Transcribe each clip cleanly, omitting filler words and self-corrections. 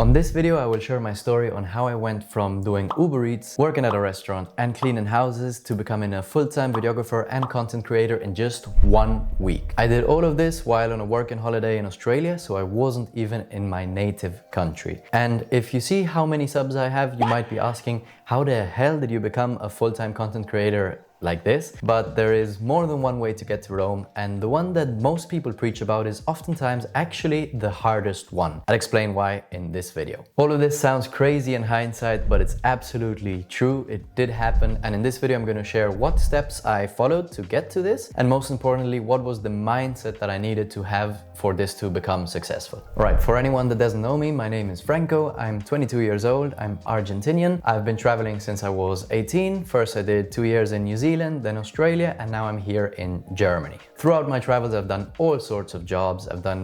On this video, I will share my story on how I went from doing Uber Eats, working at a restaurant and cleaning houses to becoming a full-time videographer and content creator in just 1 week. I did all of this while on a working holiday in Australia, so I wasn't even in my native country. And if you see how many subs I have, you might be asking, how the hell did you become a full-time content creator like this? But there is more than one way to get to Rome, and the one that most people preach about is oftentimes actually the hardest one. I'll explain why in this video. All of this sounds crazy in hindsight, but it's absolutely true. It did happen, and in this video I'm going to share what steps I followed to get to this, and most importantly, what was the mindset that I needed to have for this to become successful. Alright, for anyone that doesn't know me, my name is Franco. I'm 22 years old. I'm Argentinian. I've been traveling since I was 18. First I did 2 years in New Zealand, then Australia, and now I'm here in Germany. Throughout my travels, I've done all sorts of jobs. I've done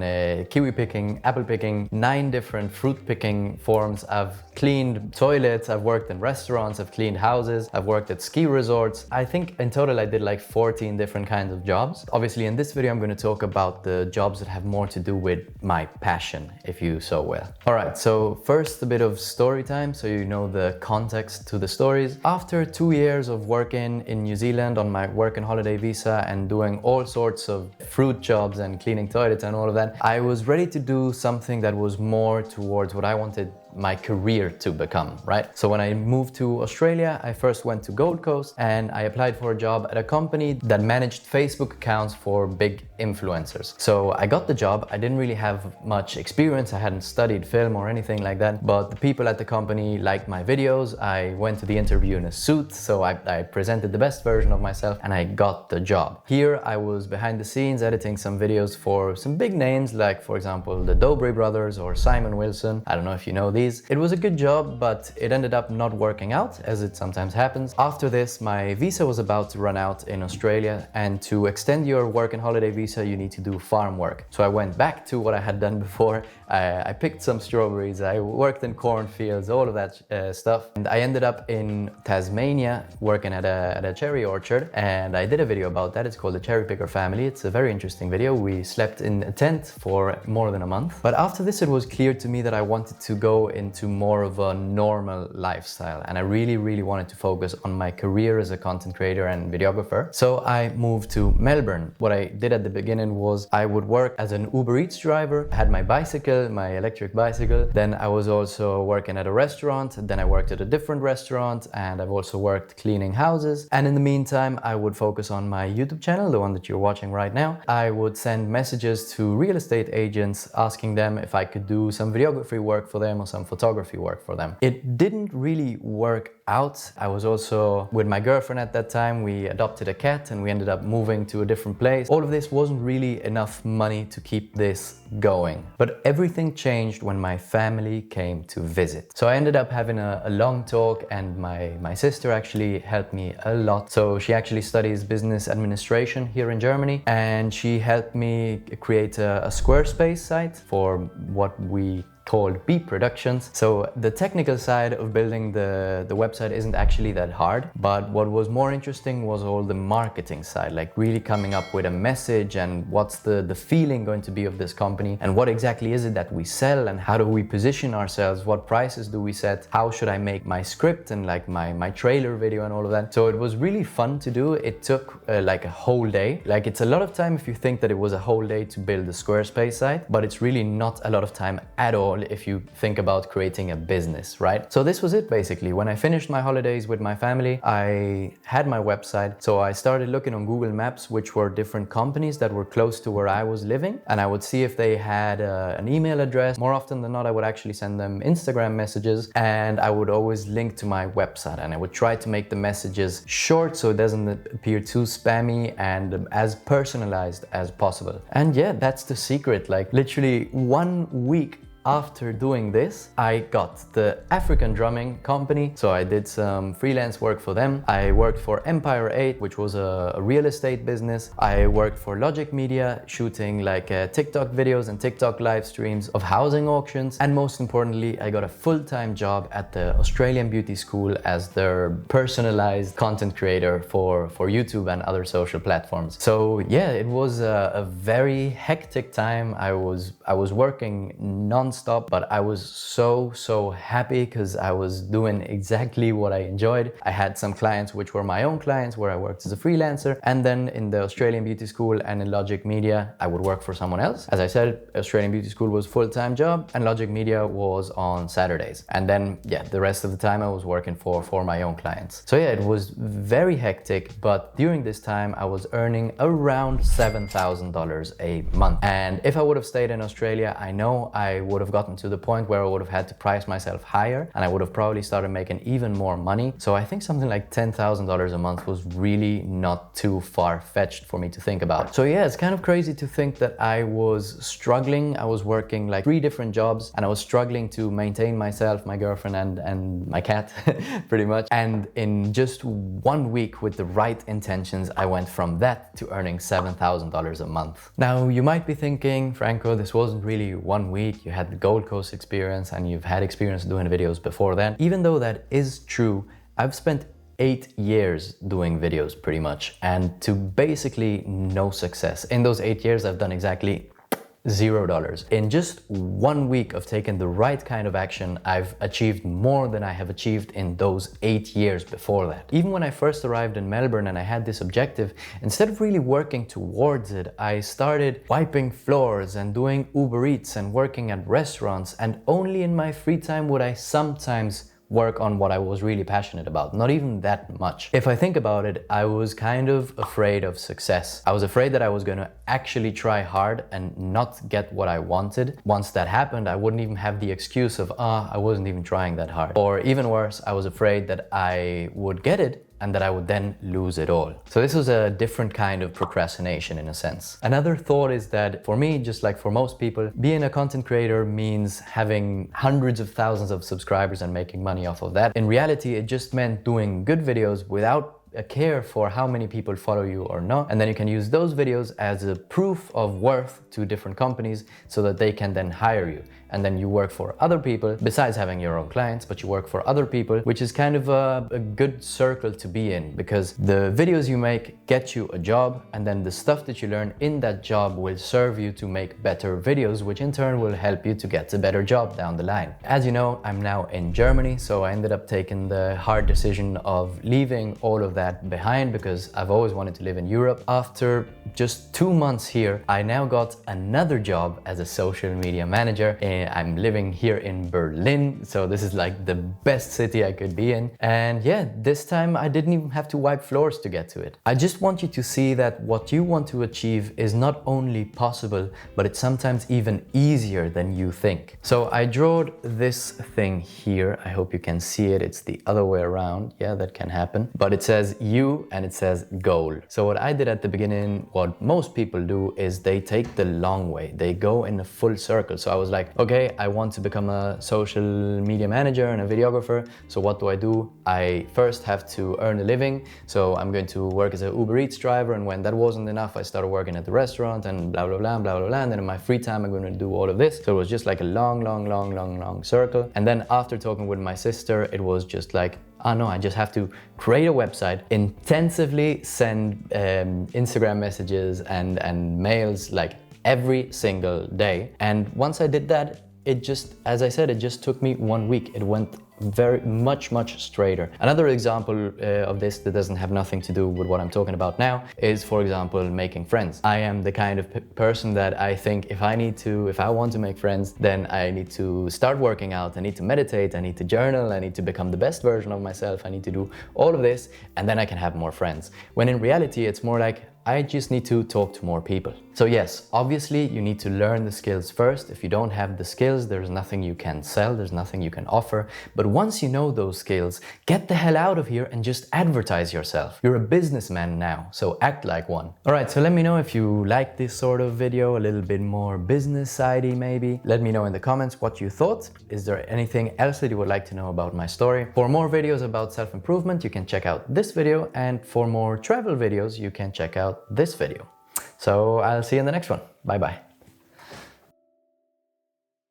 kiwi picking, apple picking, 9 different fruit picking forms. I've cleaned toilets, I've worked in restaurants, I've cleaned houses, I've worked at ski resorts. I think in total I did like 14 different kinds of jobs. Obviously in this video I'm going to talk about the jobs that have more to do with my passion, if you so will. Alright, so first a bit of story time so you know the context to the stories. After 2 years of working in New Zealand on my work and holiday visa and doing all sorts of fruit jobs and cleaning toilets and all of that, I was ready to do something that was more towards what I wanted my career to become, right? So when I moved to Australia, I first went to Gold Coast and I applied for a job at a company that managed Facebook accounts for big influencers. So I got the job. I didn't really have much experience. I hadn't studied film or anything like that, but the people at the company liked my videos. I went to the interview in a suit, so I presented the best version of myself and I got the job. Here I was behind the scenes editing some videos for some big names, like for example, the Dobry brothers or Simon Wilson. I don't know if you know these. It was a good job, but it ended up not working out, as it sometimes happens. After this, my visa was about to run out in Australia, and to extend your work and holiday visa, you need to do farm work. So I went back to what I had done before. I picked some strawberries, I worked in cornfields, all of that stuff. And I ended up in Tasmania working at a cherry orchard, and I did a video about that. It's called The Cherry Picker Family. It's a very interesting video. We slept in a tent for more than a month. But after this, it was clear to me that I wanted to go into more of a normal lifestyle, and I really wanted to focus on my career as a content creator and videographer. So I moved to Melbourne. What I did at the beginning was I would work as an Uber Eats driver. I had my bicycle, my electric bicycle. Then I was also working at a restaurant. Then I worked at a different restaurant, and I've also worked cleaning houses. And in the meantime, I would focus on my YouTube channel, the one that you're watching right now. I would send messages to real estate agents asking them if I could do some videography work for them or some photography work for them. It didn't really work out. I was also with my girlfriend at that time. We adopted a cat and we ended up moving to a different place. All of this wasn't really enough money to keep this going. But everything changed when my family came to visit. So I ended up having a long talk, and my sister actually helped me a lot. So she actually studies business administration here in Germany, and she helped me create a Squarespace site for what we called B Productions. So the technical side of building the website isn't actually that hard, but what was more interesting was all the marketing side, like really coming up with a message and what's the feeling going to be of this company, and what exactly is it that we sell, and how do we position ourselves, what prices do we set, how should I make my script and like my trailer video and all of that. So it was really fun to do. It took like a whole day. Like, it's a lot of time if you think that it was a whole day to build a Squarespace site, but it's really not a lot of time at all if you think about creating a business, right? So this was it basically. When I finished my holidays with my family, I had my website. So I started looking on Google Maps, which were different companies that were close to where I was living, and I would see if they had an email address. More often than not, I would actually send them Instagram messages, and I would always link to my website, and I would try to make the messages short so it doesn't appear too spammy and as personalized as possible. And yeah, that's the secret. Like, literally 1 week after doing this, I got the African drumming company. So I did some freelance work for them. I worked for Empire 8, which was a real estate business. I worked for Logic Media, shooting like TikTok videos and TikTok live streams of housing auctions. And most importantly, I got a full-time job at the Australian Beauty School as their personalized content creator for YouTube and other social platforms. So yeah, it was a very hectic time. I was working non-stop non-stop, but I was so happy because I was doing exactly what I enjoyed. I had some clients which were my own clients where I worked as a freelancer, and then in the Australian Beauty School and in Logic Media, I would work for someone else. As I said, Australian Beauty School was a full-time job and Logic Media was on Saturdays. And then, yeah, the rest of the time I was working for my own clients. So yeah, it was very hectic, but during this time I was earning around $7,000 a month. And if I would have stayed in Australia, I know I would have gotten to the point where I would have had to price myself higher and I would have probably started making even more money. So I think something like $10,000 a month was really not too far-fetched for me to think about. So yeah, it's kind of crazy to think that I was struggling. I was working like 3 different jobs and I was struggling to maintain myself, my girlfriend and my cat pretty much. And in just 1 week with the right intentions, I went from that to earning $7,000 a month. Now you might be thinking, Franco, this wasn't really 1 week. You had the Gold Coast experience and you've had experience doing videos before then. Even though that is true, I've spent 8 years doing videos pretty much, and to basically no success. In those 8 years, I've done exactly $0. In just 1 week of taking the right kind of action, I've achieved more than I have achieved in those 8 years before that. Even when I first arrived in Melbourne and I had this objective, instead of really working towards it, I started wiping floors and doing Uber Eats and working at restaurants, and only in my free time would I sometimes work on what I was really passionate about, not even that much. If I think about it, I was kind of afraid of success. I was afraid that I was going to actually try hard and not get what I wanted. Once that happened, I wouldn't even have the excuse of, I wasn't even trying that hard. Or even worse, I was afraid that I would get it and that I would then lose it all. So this was a different kind of procrastination in a sense. Another thought is that for me, just like for most people, being a content creator means having hundreds of thousands of subscribers and making money off of that. In reality, it just meant doing good videos without a care for how many people follow you or not, and then you can use those videos as a proof of worth to different companies so that they can then hire you. And then you work for other people besides having your own clients, but you work for other people, which is kind of a good circle to be in, because the videos you make get you a job, and then the stuff that you learn in that job will serve you to make better videos, which in turn will help you to get a better job down the line. As you know, I'm now in Germany, so I ended up taking the hard decision of leaving all of that behind because I've always wanted to live in Europe. After just 2 months here, I now got another job as a social media manager. I'm living here in Berlin, so this is like the best city I could be in. And yeah, this time I didn't even have to wipe floors to get to it. I just want you to see that what you want to achieve is not only possible, but it's sometimes even easier than you think. So I drawed this thing here. I hope you can see it. It's the other way around. Yeah, that can happen. But it says you and it says goal. So what I did at the beginning, what most people do, is they take the long way. They go in a full circle. So I was like, okay, I want to become a social media manager and a videographer. So what do? I first have to earn a living. So I'm going to work as an Uber Eats driver. And when that wasn't enough, I started working at the restaurant and blah, blah, blah, blah, blah, blah. And then in my free time, I'm going to do all of this. So it was just like a long circle. And then after talking with my sister, it was just like, oh no, I just have to create a website, intensively send Instagram messages and mails like every single day. And once I did that, it just, as I said, it just took me 1 week. It went very much straighter. Another example of this that doesn't have nothing to do with what I'm talking about now is, for example, making friends. I am the kind of person that I think if I want to make friends, then I need to start working out, I need to meditate, I need to journal, I need to become the best version of myself, I need to do all of this, and then I can have more friends. When in reality, it's more like, I just need to talk to more people. So yes, obviously you need to learn the skills first. If you don't have the skills, there's nothing you can sell, there's nothing you can offer. But once you know those skills, get the hell out of here and just advertise yourself. You're a businessman now, so act like one. All right, so let me know if you like this sort of video, a little bit more business-sidey maybe. Let me know in the comments what you thought. Is there anything else that you would like to know about my story? For more videos about self-improvement, you can check out this video. And for more travel videos, you can check out this video. So I'll see you in the next one. Bye bye.